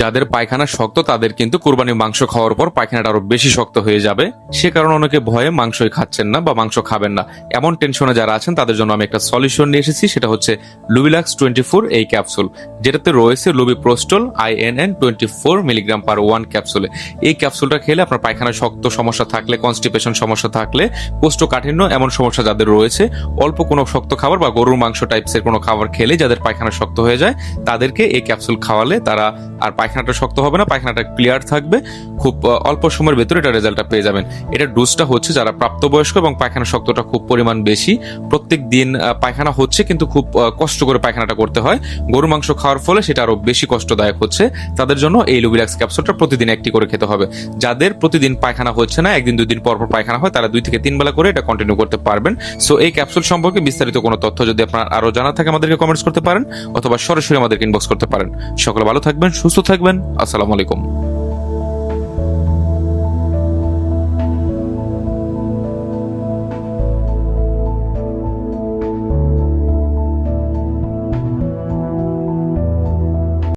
যাদের পায়খানা শক্ত তাদের কিন্তু কুরবানির মাংস খাওয়ার পর পায়খানাটা আরো বেশি শক্ত হয়ে যাবে, সে কারণে অনেকে ভয়ে মাংসই খাচ্ছেন না বা মাংস খাবেন না। এমন টেনশনে যারা আছেন তাদের জন্য আমি একটা সলিউশন নিয়ে এসেছি, সেটা হচ্ছে লুবিলাক্স 24 এই ক্যাপসুল, যেটাতে রয়েছে লুবিপ্রোস্টল INN 24 মিলিগ্রাম পার 1 ক্যাপসুলে। এই ক্যাপসুলটা খেলে আপনার পায়খানা শক্ত সমস্যা থাকলে, কনস্টিপেশন সমস্যা থাকলে, কোষ্ঠকাঠিন্য এমন সমস্যা যাদের রয়েছে, অল্প কোনো শক্ত খাবার বা গরুর মাংস টাইপসের কোনো খাবার খেলে যাদের পায়খানা শক্ত হয়ে যায়, তাদেরকে এই ক্যাপসুল খাওয়ালে তারা আর পায়খানাটা শক্ত হবে না, পায়খানাটা ক্লিয়ার থাকবে। খুব অল্প সময়ের ভেতরে এটা রেজাল্টটা পেয়ে যাবেন। এটা ডোজটা হচ্ছে যারা প্রাপ্তবয়স্ক এবং পায়খানা শক্তটা খুব পরিমাণ বেশি, প্রত্যেক দিন পায়খানা হচ্ছে কিন্তু খুব কষ্ট করে পায়খানাটা করতে হয়, গরুর মাংস খাওয়ার ফলে সেটা আরো বেশি কষ্টদায়ক হচ্ছে, তাদের জন্য এই লুবিলাক্স ক্যাপসুলটা প্রতিদিন একটি করে খেতে হবে। যাদের প্রতিদিন পায়খানা হচ্ছে না, একদিন 2 দিন পর পর পায়খানা হয়, তারা 2 থেকে 3 বেলা করে এটা কন্টিনিউ করতে পারবেন। সো এই ক্যাপসুল সম্পর্কে বিস্তারিত কোনো তথ্য যদি আপনার আরো জানা থাকে আমাদেরকে কমেন্টস করতে পারেন, অথবা সরাসরি আমাদেরকে ইনবক্স করতে পারেন। সকলে ভালো থাকবেন, সুস্থ থাকবেন। আসসালামু আলাইকুম।